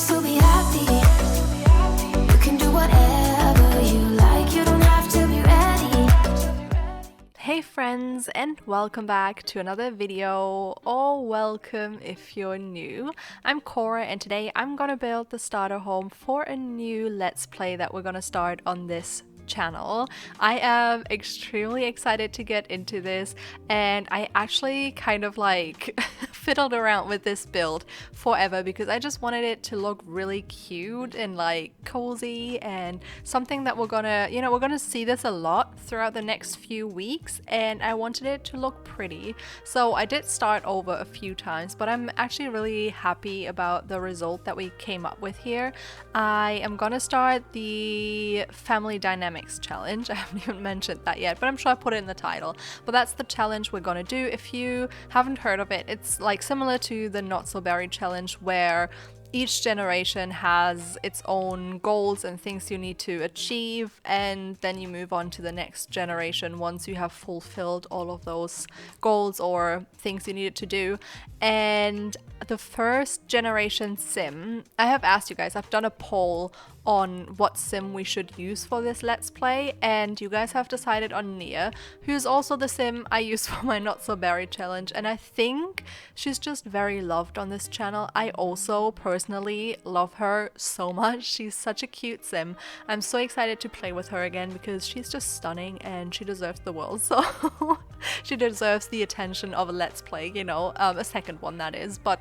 still be happy. You can do whatever you like. You don't have to be ready. Hey friends, and welcome back to another video, or welcome if you're new. I'm Cora, and today I'm gonna build the starter home for a new Let's Play that we're gonna start on this channel. I am extremely excited to get into this, and I actually kind of like fiddled around with this build forever because I just wanted it to look really cute and like cozy, and something that we're gonna see this a lot throughout the next few weeks, and I wanted it to look pretty. So I did start over a few times, but I'm actually really happy about the result that we came up with here. I am gonna start the family dynamics challenge. I haven't even mentioned that yet, but I'm sure I put it in the title. But that's the challenge we're gonna do. If you haven't heard of it, it's like similar to the Not So Berry challenge, where each generation has its own goals and things you need to achieve, and then you move on to the next generation once you have fulfilled all of those goals or things you needed to do. And the first generation sim, I have asked you guys, I've done a poll on what sim we should use for this Let's Play, and you guys have decided on Nia, who's also the sim I use for my Not So Berry challenge, and I think she's just very loved on this channel. I also personally love her so much. She's such a cute sim. I'm so excited to play with her again because she's just stunning and she deserves the world, so she deserves the attention of a Let's Play, you know, a second one that is. But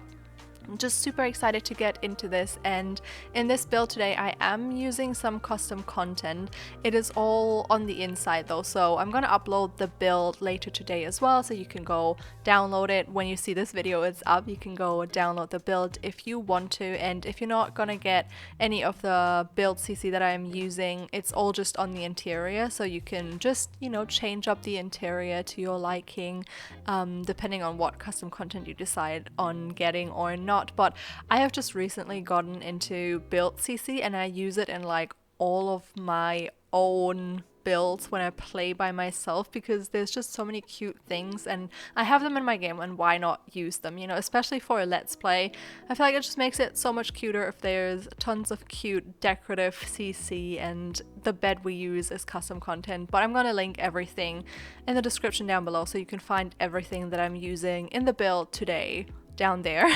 I'm just super excited to get into this, and in this build today I am using some custom content. It is all on the inside though, so I'm gonna upload the build later today as well, so you can go download it. When you see this video it's up, you can go download the build if you want to. And if you're not gonna get any of the build CC that I'm using, it's all just on the interior, so you can just, you know, change up the interior to your liking, depending on what custom content you decide on getting or not. But I have just recently gotten into build CC, and I use it in like all of my own builds when I play by myself, because there's just so many cute things and I have them in my game, and why not use them, you know, especially for a Let's Play. I feel like it just makes it so much cuter if there's tons of cute decorative CC, and the bed we use is custom content. But I'm gonna link everything in the description down below, so you can find everything that I'm using in the build today down there.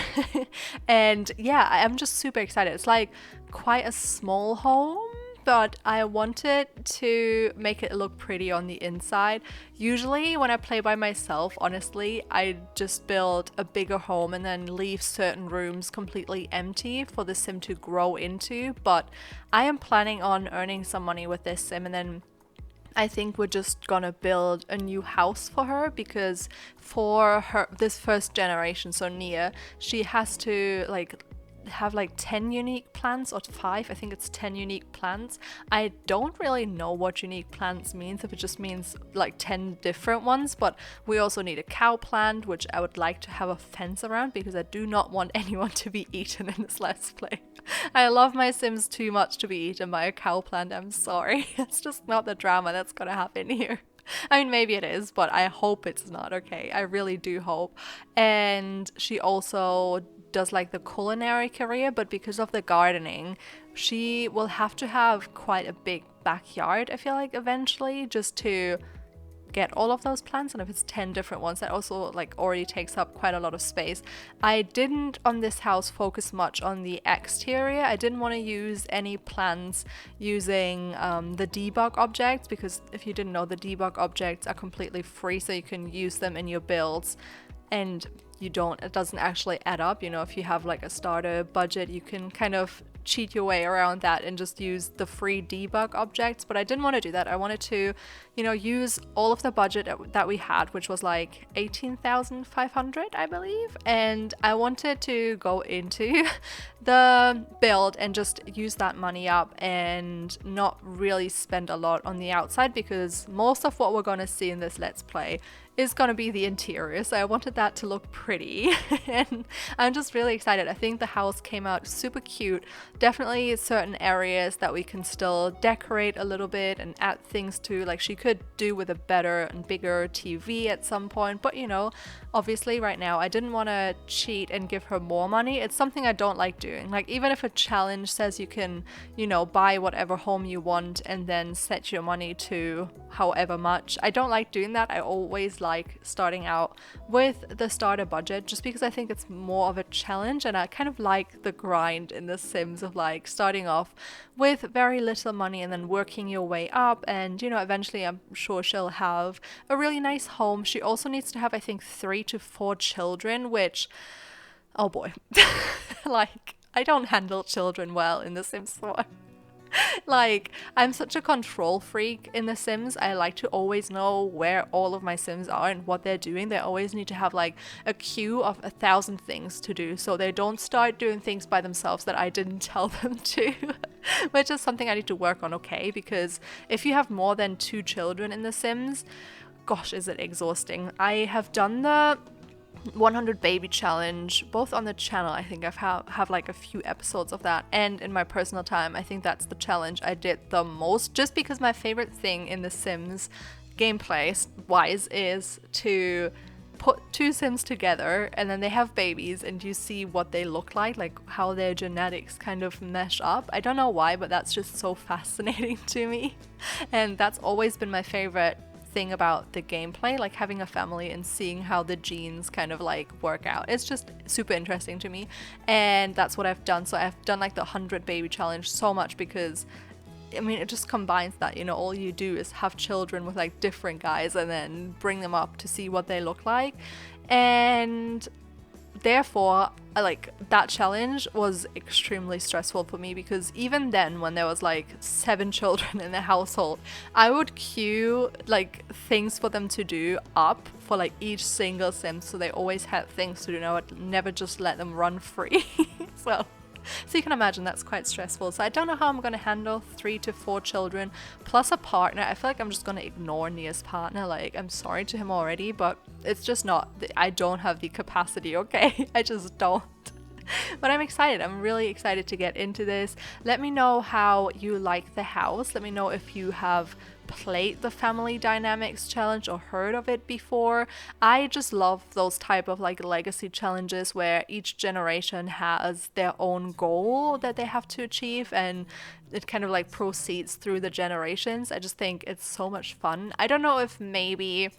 And yeah, I'm just super excited. It's like quite a small home, but I wanted to make it look pretty on the inside. Usually when I play by myself, honestly, I just build a bigger home and then leave certain rooms completely empty for the sim to grow into. But I am planning on earning some money with this sim, and then I think we're just gonna build a new house for her, because for her, this first generation, so Nia, she has to like have like 10 unique plants, or 5, I think it's 10 unique plants. I don't really know what unique plants means, if it just means like 10 different ones. But we also need a cow plant, which I would like to have a fence around, because I do not want anyone to be eaten in this Let's Play. I love my Sims too much to be eaten by a cow plant. I'm sorry. It's just not the drama that's gonna happen here. I mean, maybe it is, but I hope it's not, okay? I really do hope. And she also does like the culinary career, but because of the gardening, she will have to have quite a big backyard, I feel like, eventually, just to get all of those plants. And if it's 10 different ones, that also like already takes up quite a lot of space. I didn't on this house focus much on the exterior. I didn't want to use any plants using the debug objects, because if you didn't know, the debug objects are completely free, so you can use them in your builds, and it doesn't actually add up. You know, if you have like a starter budget, you can kind of cheat your way around that and just use the free debug objects. But I didn't want to do that. I wanted to, you know, use all of the budget that we had, which was like 18,500, I believe. And I wanted to go into the build and just use that money up and not really spend a lot on the outside, because most of what we're going to see in this Let's Play is gonna be the interior, so I wanted that to look pretty and I'm just really excited. I think the house came out super cute. Definitely certain areas that we can still decorate a little bit and add things to, like she could do with a better and bigger TV at some point, but you know, obviously right now I didn't want to cheat and give her more money. It's something I don't like doing. Like even if a challenge says you can, you know, buy whatever home you want and then set your money to however much, I don't like doing that. I always like starting out with the starter budget just because I think it's more of a challenge, and I kind of like the grind in The Sims of like starting off with very little money and then working your way up, and you know, eventually I'm sure she'll have a really nice home. She also needs to have, I think, 3 to 4 children, which, oh boy, like I don't handle children well in The Sims 4. Like, I'm such a control freak in The Sims. I like to always know where all of my Sims are and what they're doing. They always need to have like a queue of 1,000 things to do, so they don't start doing things by themselves that I didn't tell them to, which is something I need to work on, okay? Because if you have more than 2 children in The Sims, gosh, is it exhausting. I have done the 100 baby challenge both on the channel. I think I've have like a few episodes of that, and in my personal time I think that's the challenge I did the most, just because my favorite thing in The Sims gameplay wise is to put 2 Sims together and then they have babies and you see what they look like how their genetics kind of mesh up. I don't know why, but that's just so fascinating to me, and that's always been my favorite thing about the gameplay, like having a family and seeing how the genes kind of like work out. It's just super interesting to me, and that's what I've done. So I've done like the 100 baby challenge so much because I mean it just combines that, you know, all you do is have children with like different guys and then bring them up to see what they look like, and therefore like that challenge was extremely stressful for me, because even then when there was like 7 children in the household, I would queue like things for them to do up for like each single Sim, so they always had things to do and I would never just let them run free. So you can imagine that's quite stressful. So I don't know how I'm going to handle 3 to 4 children plus a partner. I feel like I'm just going to ignore Nia's partner. Like, I'm sorry to him already, but it's just not, I don't have the capacity, okay? I just don't. But I'm excited. I'm really excited to get into this. Let me know how you like the house. Let me know if you have played the family dynamics challenge or heard of it before. I just love those type of like legacy challenges where each generation has their own goal that they have to achieve and it kind of like proceeds through the generations. I just think it's so much fun. I don't know if maybe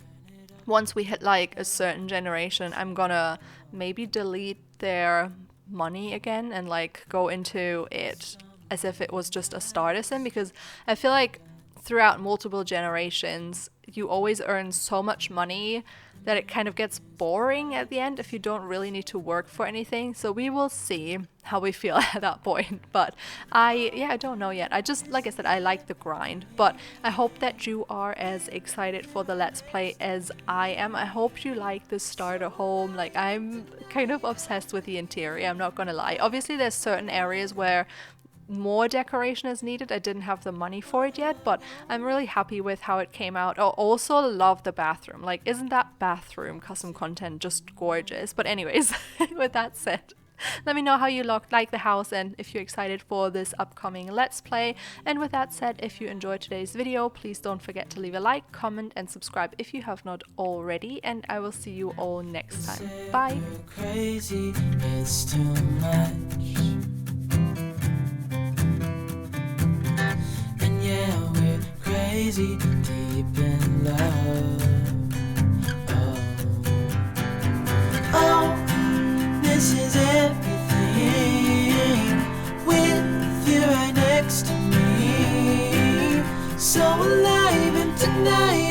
once we hit like a certain generation, I'm gonna maybe delete their money again and like go into it as if it was just a starter sim, because I feel like throughout multiple generations you always earn so much money that it kind of gets boring at the end if you don't really need to work for anything. So we will see how we feel at that point. But I don't know yet. I just, like I said, I like the grind. But I hope that you are as excited for the Let's Play as I am. I hope you like the starter home. Like, I'm kind of obsessed with the interior, I'm not gonna lie. Obviously there's certain areas where more decoration is needed. I didn't have the money for it yet, but I'm really happy with how it came out. I also love the bathroom. Like, isn't that bathroom custom content just gorgeous? But anyways, with that said, let me know how you like the house and if you're excited for this upcoming Let's Play. And with that said, if you enjoyed today's video, please don't forget to leave a like, comment and subscribe if you have not already, and I will see you all next time. Bye! Crazy, it's too much. Yeah, we're crazy, deep in love. Oh, this is everything with you right next to me. So alive, and tonight